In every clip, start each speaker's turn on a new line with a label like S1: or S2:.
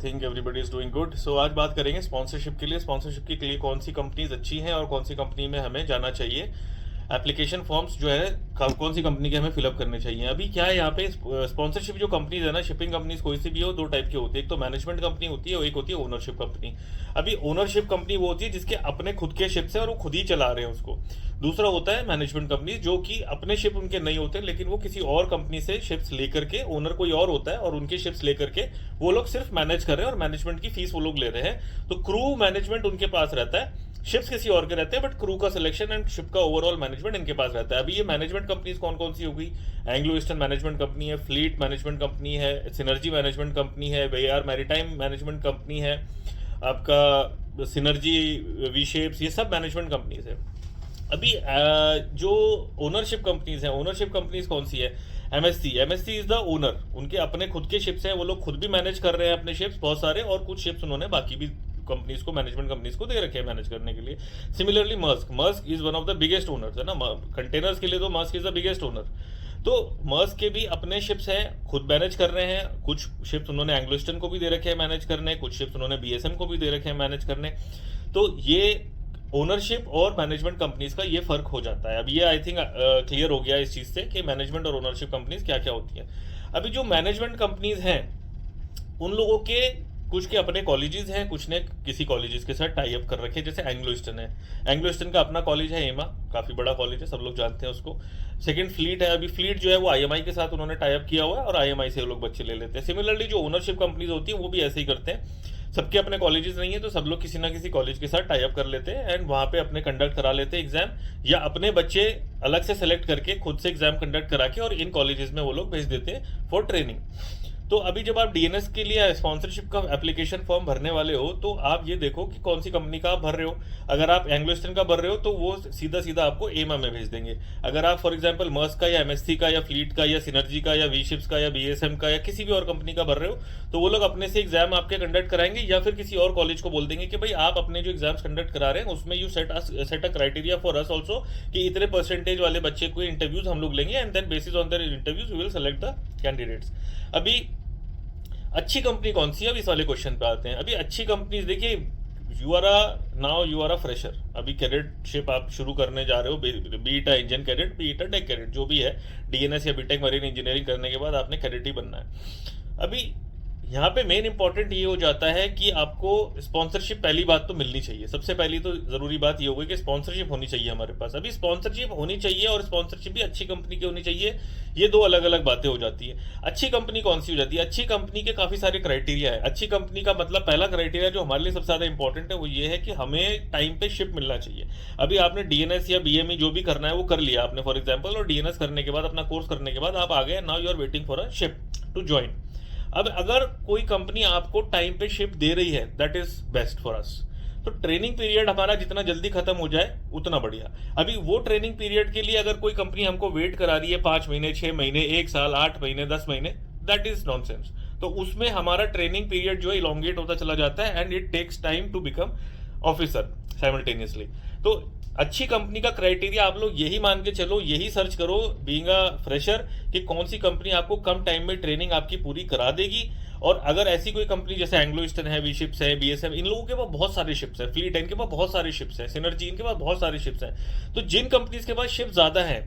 S1: Think everybody is doing good. So आज बात करेंगे स्पॉन्सरशिप के लिए। स्पॉन्सरशिप के लिए कौन सी कंपनीज अच्छी हैं और कौन सी कंपनी में हमें जाना चाहिए। एप्लीकेशन फॉर्म्स जो है कौन सी कंपनी के हमें फिलअप करने चाहिए। अभी क्या है यहाँ पे, स्पॉन्सरशिप जो कंपनीज है ना, शिपिंग कंपनीज कोई सी भी हो, दो टाइप की होती है। एक तो मैनेजमेंट कंपनी होती है और एक होती है ओनरशिप कंपनी। अभी ओनरशिप कंपनी वो होती है जिसके अपने खुद के शिप्स है और वो खुद ही चला रहे हैं उसको। दूसरा होता है मैनेजमेंट कंपनी, जो कि अपने शिप उनके नहीं होते लेकिन वो किसी और कंपनी से शिप्स लेकर के, ओनर कोई और होता है और उनके शिप्स लेकर के वो लोग सिर्फ मैनेज कर रहे हैं और मैनेजमेंट की फीस वो लोग ले रहे हैं। तो क्रू मैनेजमेंट उनके पास रहता है, शिप्स किसी और के रहते हैं, बट क्रू का सिलेक्शन एंड शिप का ओवरऑल मैनेजमेंट इनके पास रहता है। अभी ये मैनेजमेंट कंपनीज कौन कौन सी होगी? एंग्लो ईस्टर्न मैनेजमेंट कंपनी है, फ्लीट मैनेजमेंट कंपनी है, सिनर्जी मैनेजमेंट कंपनी है, वेआर मैरीटाइम मैनेजमेंट कंपनी है, आपका सिनर्जी, वी शेप्स, ये सब मैनेजमेंट कंपनीज है। अभी जो ओनरशिप कंपनीज हैं, ओनरशिप कंपनीज कौन सी है? MSc. MSc is the owner, उनके अपने खुद के शिप्स हैं, वो लोग खुद भी मैनेज कर रहे हैं अपने शिप्स बहुत सारे, और कुछ शिप्स उन्होंने बाकी भी कंपनीज को, मैनेजमेंट कंपनीज को दे रखे हैं मैनेज करने के लिए। Similarly Maersk, Maersk is one of the biggest owners है ना, कंटेनर्स के लिए तो Maersk is the biggest owner. तो मर्स्क के भी अपने शिप्स हैं, खुद मैनेज कर रहे हैं। कुछ शिप्स उन्होंने एंग्लो ईस्टर्न को भी दे रखे हैं मैनेज करने, कुछ शिप्स उन्होंने बीएसएम को भी दे रखे हैं मैनेज करने। तो ये ओनरशिप और मैनेजमेंट कंपनीज का ये फर्क हो जाता है। अब ये आई थिंक क्लियर हो गया इस चीज से कि मैनेजमेंट और ओनरशिप कंपनीज क्या क्या होती हैं। अभी जो मैनेजमेंट कंपनीज हैं उन लोगों के कुछ के अपने कॉलेजेस हैं, कुछ ने किसी कॉलेजेस के साथ टाई अप कर रखे हैं। जैसे एंग्लो ईस्टर्न है, एंग्लो ईस्टर्न का अपना कॉलेज है एमा, काफी बड़ा कॉलेज है, सब लोग जानते हैं उसको। सेकंड फ्लीट है, अभी फ्लीट जो है वो आईएमआई के साथ उन्होंने टाई अप किया हुआ है और आईएमआई से लोग बच्चे ले लेते हैं। सिमिलरली जो ओनरशिप कंपनीज होती है वो भी ऐसे ही करते हैं, सबके अपने कॉलेजेस नहीं है तो सब लोग किसी ना किसी कॉलेज के साथ टाई अप कर लेते हैं एंड वहां पे अपने कंडक्ट करा लेते हैं एग्जाम, या अपने बच्चे अलग से सेलेक्ट करके खुद से एग्जाम कंडक्ट करा के और इन कॉलेजेस में वो लोग भेज देते हैं फॉर ट्रेनिंग। तो अभी जब आप डीएनएस के लिए स्पॉन्सरशिप का एप्लीकेशन फॉर्म भरने वाले हो तो आप ये देखो कि कौन सी कंपनी का आप भर रहे हो। अगर आप एंग्लो ईस्टर्न का भर रहे हो तो वो सीधा सीधा आपको एमा में भेज देंगे। अगर आप फॉर एग्जांपल मर्स्क का या एमएससी का या फ्लीट का या सिनर्जी का या वी शिप्स का या बीएसएम का या किसी भी और कंपनी का भर रहे हो तो वो लोग अपने से एग्जाम आपके कंडक्ट कराएंगे, या फिर किसी और कॉलेज को बोल देंगे कि भाई आप अपने जो एग्जाम्स कंडक्ट करा रहे हैं उसमें you set a criteria for us also कि इतने परसेंटेज वाले बच्चे को इंटरव्यूज हम लोग लेंगे and then basis on their interviews we will select the candidates. अभी अच्छी कंपनी कौन सी है, अब इस वाले क्वेश्चन पे आते हैं। अभी अच्छी कंपनीज देखिए, यू आर अ फ्रेशर, अभी कैडेटशिप आप शुरू करने जा रहे हो, be it engine cadet, be it deck cadet, जो भी है, डीएनएस या बीटेक मरीन इंजीनियरिंग करने के बाद आपने कैडेट ही बनना है। अभी यहाँ पे मेन इंपॉर्टेंट ये हो जाता है कि आपको स्पॉन्सरशिप, पहली बात तो मिलनी चाहिए। सबसे पहली तो जरूरी बात ये होगी कि स्पॉन्सरशिप होनी चाहिए हमारे पास। अभी स्पॉन्सरशिप होनी चाहिए और स्पॉन्सरशिप भी अच्छी कंपनी की होनी चाहिए, ये दो अलग अलग बातें हो जाती है। अच्छी कंपनी कौन सी हो जाती है? अच्छी कंपनी के काफी सारे क्राइटेरिया है। अच्छी कंपनी का मतलब, पहला क्राइटेरिया जो हमारे लिए सबसे ज्यादा इंपॉर्टेंट है वो ये है कि हमें टाइम पे शिप मिलना चाहिए। अभी आपने डीएनएस या बीएमई जो भी करना है वो कर लिया आपने फॉर एग्जाम्पल, और डीएनएस करने के बाद, अपना कोर्स करने के बाद आप आ गए, now you are waiting for a ship to join. अब अगर कोई कंपनी आपको टाइम पे शिप दे रही है, that is best for us. तो ट्रेनिंग पीरियड हमारा जितना जल्दी खत्म हो जाए उतना बढ़िया। अभी वो ट्रेनिंग पीरियड के लिए अगर कोई कंपनी हमको वेट करा रही है 5 महीने, 6 महीने, 1 साल, 8 महीने, 10 महीने, दैट इज नॉनसेंस। तो उसमें हमारा ट्रेनिंग पीरियड जो है इलोंगेट होता चला जाता है and it takes time to become officer simultaneously. तो अच्छी कंपनी का क्राइटेरिया आप लोग यही मान के चलो, यही सर्च करो बीइंग अ फ्रेशर कि कौन सी कंपनी आपको कम टाइम में ट्रेनिंग आपकी पूरी करा देगी। और अगर ऐसी कोई कंपनी जैसे एंग्लो ईस्टर्न है, वी शिप्स है, बीएसएम, इन लोगों के पास बहुत सारे शिप्स है, फ्लीट इनके पास बहुत सारे शिप्स है, सिनर्जी इनके पास बहुत सारे शिप्स हैं, तो जिन कंपनीज के पास शिप ज्यादा है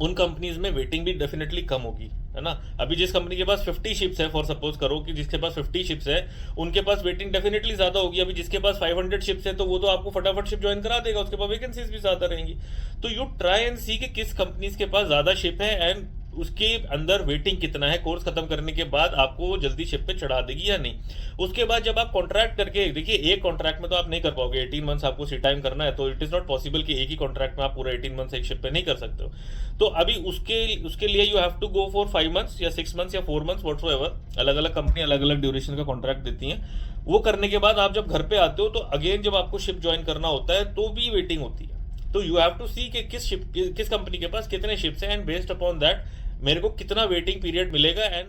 S1: उन कंपनीज में वेटिंग भी डेफिनेटली कम होगी, है ना। अभी जिस कंपनी के पास 50 शिप्स है, फॉर सपोज करो कि जिसके पास 50 शिप्स है, उनके पास वेटिंग डेफिनेटली ज्यादा होगी। अभी जिसके पास 500 शिप्स है तो वो तो आपको फटाफट शिप ज्वाइन करा देगा, उसके पास वैकेंसीज भी ज्यादा रहेंगी। तो यू ट्राई एंड सी कि किस कंपनीज के पास ज्यादा शिप है एंड उसके अंदर वेटिंग कितना है, कोर्स खत्म करने के बाद आपको जल्दी शिप पे चढ़ा देगी या नहीं। उसके बाद जब आप कॉन्ट्रैक्ट करके देखिए, एक कॉन्ट्रैक्ट में तो आप नहीं कर पाओगे, 18 मंथ्स आपको सी टाइम करना है, तो इट इज नॉट पॉसिबल कि एक ही कॉन्ट्रैक्ट में आप पूरा 18 मंथ्स एक शिप पे नहीं कर सकते हो। तो अभी उसके लिए you have to go for 5 months या 6 मंथ्स या 4 मंथ्स व्हाटसोएवर, अलग अलग कंपनी अलग अलग ड्यूरेशन का कॉन्ट्रैक्ट देती हैं। वो करने के बाद आप जब घर पे आते हो तो अगेन जब आपको शिप ज्वाइन करना होता है तो भी वेटिंग होती है। तो यू हैव टू सी कि किस कंपनी के पास कितने शिप्स हैं एंड बेस्ड अपॉन दैट मेरे को कितना वेटिंग पीरियड मिलेगा एंड